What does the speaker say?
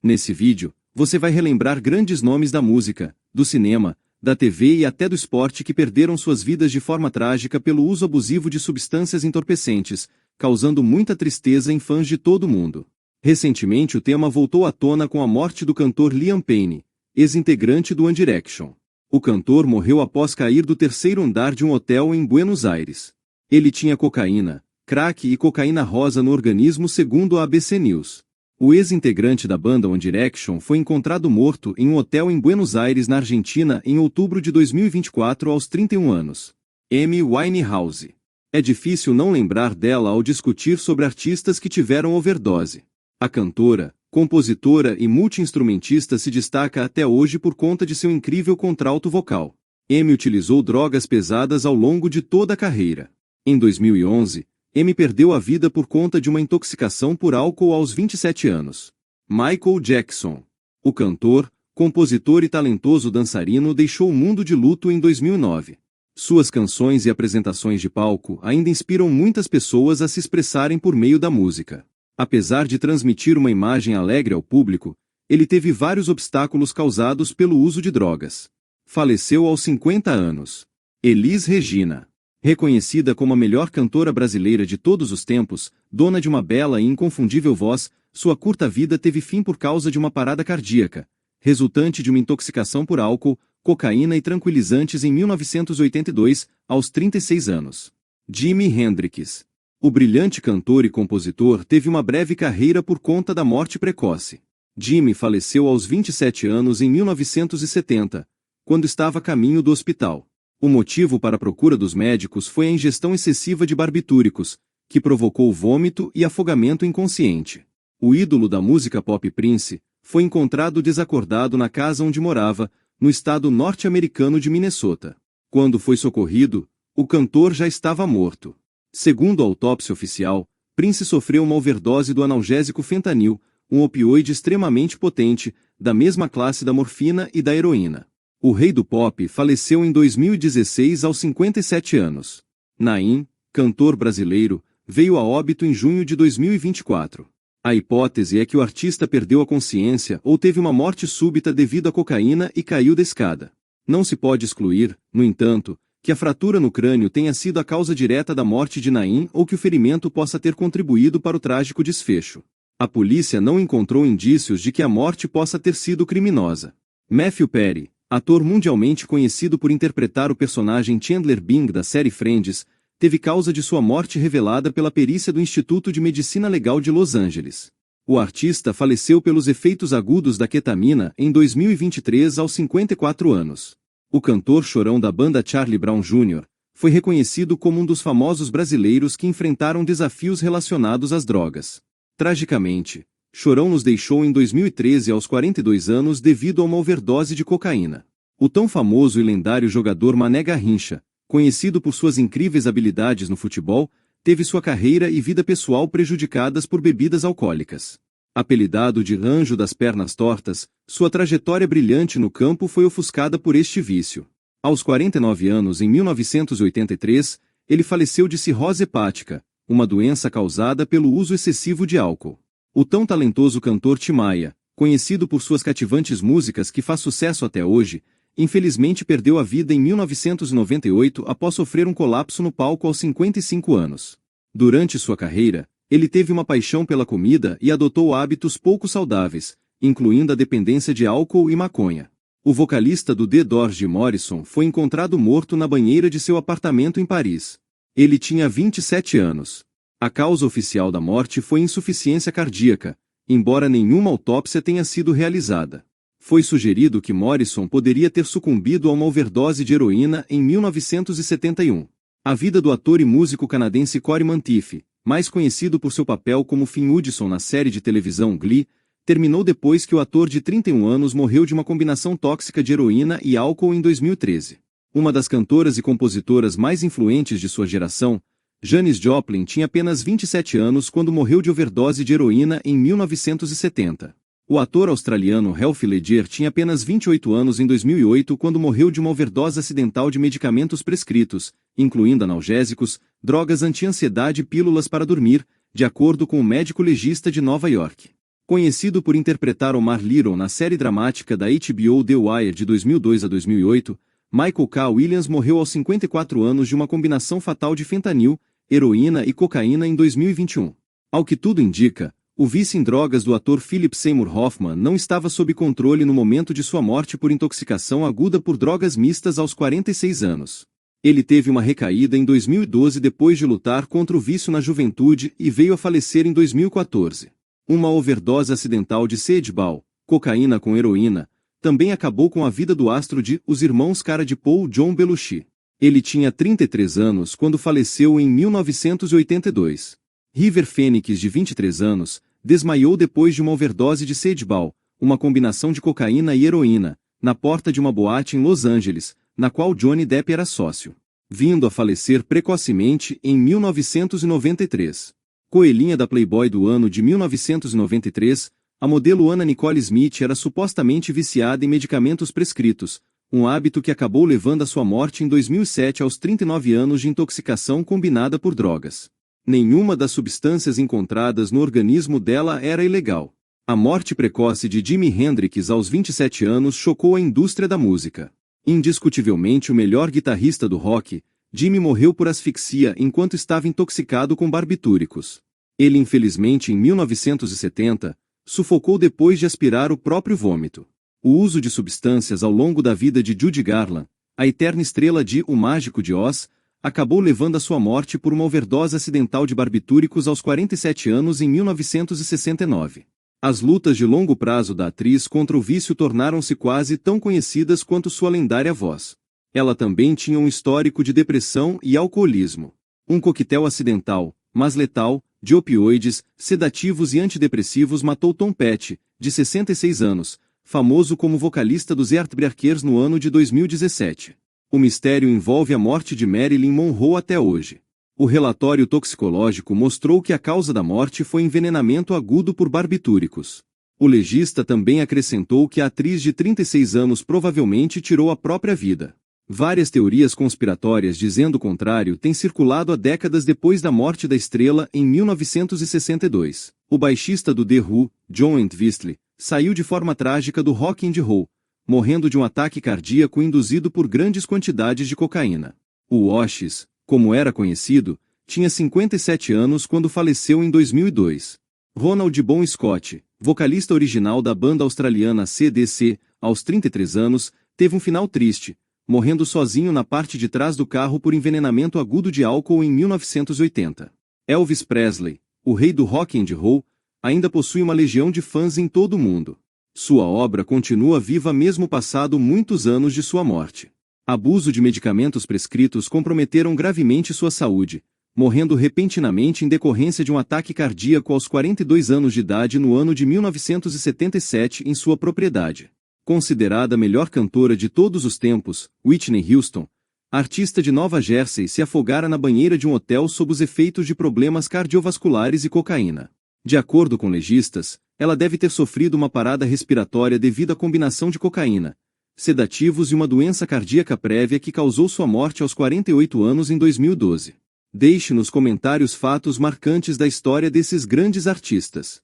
Nesse vídeo, você vai relembrar grandes nomes da música, do cinema, da TV e até do esporte que perderam suas vidas de forma trágica pelo uso abusivo de substâncias entorpecentes, causando muita tristeza em fãs de todo o mundo. Recentemente o tema voltou à tona com a morte do cantor Liam Payne, ex-integrante do One Direction. O cantor morreu após cair do terceiro andar de um hotel em Buenos Aires. Ele tinha cocaína, crack e cocaína rosa no organismo, segundo a ABC News. O ex-integrante da banda One Direction foi encontrado morto em um hotel em Buenos Aires, na Argentina, em outubro de 2024 aos 31 anos. Amy Winehouse. É difícil não lembrar dela ao discutir sobre artistas que tiveram overdose. A cantora, compositora e multi-instrumentista se destaca até hoje por conta de seu incrível contralto vocal. Amy utilizou drogas pesadas ao longo de toda a carreira. Em 2011, Amy perdeu a vida por conta de uma intoxicação por álcool aos 27 anos. Michael Jackson. O cantor, compositor e talentoso dançarino deixou o mundo de luto em 2009. Suas canções e apresentações de palco ainda inspiram muitas pessoas a se expressarem por meio da música. Apesar de transmitir uma imagem alegre ao público, ele teve vários obstáculos causados pelo uso de drogas. Faleceu aos 50 anos. Elis Regina. Reconhecida como a melhor cantora brasileira de todos os tempos, dona de uma bela e inconfundível voz, sua curta vida teve fim por causa de uma parada cardíaca, resultante de uma intoxicação por álcool, cocaína e tranquilizantes em 1982, aos 36 anos. Jimi Hendrix. O brilhante cantor e compositor teve uma breve carreira por conta da morte precoce. Jimi faleceu aos 27 anos em 1970, quando estava a caminho do hospital. O motivo para a procura dos médicos foi a ingestão excessiva de barbitúricos, que provocou vômito e afogamento inconsciente. O ídolo da música pop Prince foi encontrado desacordado na casa onde morava, no estado norte-americano de Minnesota. Quando foi socorrido, o cantor já estava morto. Segundo a autópsia oficial, Prince sofreu uma overdose do analgésico fentanil, um opioide extremamente potente, da mesma classe da morfina e da heroína. O rei do pop faleceu em 2016 aos 57 anos. Naim, cantor brasileiro, veio a óbito em junho de 2024. A hipótese é que o artista perdeu a consciência ou teve uma morte súbita devido à cocaína e caiu da escada. Não se pode excluir, no entanto, que a fratura no crânio tenha sido a causa direta da morte de Naim ou que o ferimento possa ter contribuído para o trágico desfecho. A polícia não encontrou indícios de que a morte possa ter sido criminosa. Matthew Perry, ator mundialmente conhecido por interpretar o personagem Chandler Bing da série Friends, teve causa de sua morte revelada pela perícia do Instituto de Medicina Legal de Los Angeles. O artista faleceu pelos efeitos agudos da ketamina em 2023 aos 54 anos. O cantor chorão da banda Charlie Brown Jr. foi reconhecido como um dos famosos brasileiros que enfrentaram desafios relacionados às drogas. Tragicamente, Chorão nos deixou em 2013 aos 42 anos devido a uma overdose de cocaína. O tão famoso e lendário jogador Mané Garrincha, conhecido por suas incríveis habilidades no futebol, teve sua carreira e vida pessoal prejudicadas por bebidas alcoólicas. Apelidado de Anjo das Pernas Tortas, sua trajetória brilhante no campo foi ofuscada por este vício. Aos 49 anos, em 1983, ele faleceu de cirrose hepática, uma doença causada pelo uso excessivo de álcool. O tão talentoso cantor Tim Maia, conhecido por suas cativantes músicas que faz sucesso até hoje, infelizmente perdeu a vida em 1998 após sofrer um colapso no palco aos 55 anos. Durante sua carreira, ele teve uma paixão pela comida e adotou hábitos pouco saudáveis, incluindo a dependência de álcool e maconha. O vocalista do The Doors, Jim Morrison, foi encontrado morto na banheira de seu apartamento em Paris. Ele tinha 27 anos. A causa oficial da morte foi insuficiência cardíaca, embora nenhuma autópsia tenha sido realizada. Foi sugerido que Morrison poderia ter sucumbido a uma overdose de heroína em 1971. A vida do ator e músico canadense Corey Monteith, mais conhecido por seu papel como Finn Hudson na série de televisão Glee, terminou depois que o ator de 31 anos morreu de uma combinação tóxica de heroína e álcool em 2013. Uma das cantoras e compositoras mais influentes de sua geração, Janis Joplin, tinha apenas 27 anos quando morreu de overdose de heroína em 1970. O ator australiano Heath Ledger tinha apenas 28 anos em 2008 quando morreu de uma overdose acidental de medicamentos prescritos, incluindo analgésicos, drogas anti-ansiedade e pílulas para dormir, de acordo com o médico legista de Nova York. Conhecido por interpretar Omar Little na série dramática da HBO The Wire de 2002 a 2008, Michael K. Williams morreu aos 54 anos de uma combinação fatal de fentanil, heroína e cocaína em 2021. Ao que tudo indica, o vício em drogas do ator Philip Seymour Hoffman não estava sob controle no momento de sua morte por intoxicação aguda por drogas mistas aos 46 anos. Ele teve uma recaída em 2012 depois de lutar contra o vício na juventude e veio a falecer em 2014. Uma overdose acidental de Sedbal, cocaína com heroína, também acabou com a vida do astro de Os Irmãos Cara de Paul John Belushi. Ele tinha 33 anos quando faleceu em 1982. River Phoenix, de 23 anos, desmaiou depois de uma overdose de Sedbal, uma combinação de cocaína e heroína, na porta de uma boate em Los Angeles, na qual Johnny Depp era sócio. Vindo a falecer precocemente em 1993. Coelhinha da Playboy do ano de 1993, a modelo Anna Nicole Smith era supostamente viciada em medicamentos prescritos, um hábito que acabou levando à sua morte em 2007 aos 39 anos de intoxicação combinada por drogas. Nenhuma das substâncias encontradas no organismo dela era ilegal. A morte precoce de Jimi Hendrix aos 27 anos chocou a indústria da música. Indiscutivelmente o melhor guitarrista do rock, Jimi morreu por asfixia enquanto estava intoxicado com barbitúricos. Ele infelizmente em 1970, sufocou depois de aspirar o próprio vômito. O uso de substâncias ao longo da vida de Judy Garland, a eterna estrela de O Mágico de Oz, acabou levando à sua morte por uma overdose acidental de barbitúricos aos 47 anos em 1969. As lutas de longo prazo da atriz contra o vício tornaram-se quase tão conhecidas quanto sua lendária voz. Ela também tinha um histórico de depressão e alcoolismo. Um coquetel acidental, mas letal, de opioides, sedativos e antidepressivos matou Tom Petty, de 66 anos, famoso como vocalista dos Heartbreakers no ano de 2017. O mistério envolve a morte de Marilyn Monroe até hoje. O relatório toxicológico mostrou que a causa da morte foi envenenamento agudo por barbitúricos. O legista também acrescentou que a atriz de 36 anos provavelmente tirou a própria vida. Várias teorias conspiratórias dizendo o contrário têm circulado há décadas depois da morte da estrela em 1962. O baixista do The Who, John Entwistle, saiu de forma trágica do Rock and Roll, morrendo de um ataque cardíaco induzido por grandes quantidades de cocaína. O Oasis, como era conhecido, tinha 57 anos quando faleceu em 2002. Ronald Bon Scott, vocalista original da banda australiana AC/DC, aos 33 anos, teve um final triste, morrendo sozinho na parte de trás do carro por envenenamento agudo de álcool em 1980. Elvis Presley, o rei do rock and roll, ainda possui uma legião de fãs em todo o mundo. Sua obra continua viva mesmo passado muitos anos de sua morte. Abuso de medicamentos prescritos comprometeram gravemente sua saúde, morrendo repentinamente em decorrência de um ataque cardíaco aos 42 anos de idade no ano de 1977 em sua propriedade. Considerada a melhor cantora de todos os tempos, Whitney Houston, artista de Nova Jersey, se afogara na banheira de um hotel sob os efeitos de problemas cardiovasculares e cocaína. De acordo com legistas, ela deve ter sofrido uma parada respiratória devido à combinação de cocaína, sedativos e uma doença cardíaca prévia que causou sua morte aos 48 anos em 2012. Deixe nos comentários fatos marcantes da história desses grandes artistas.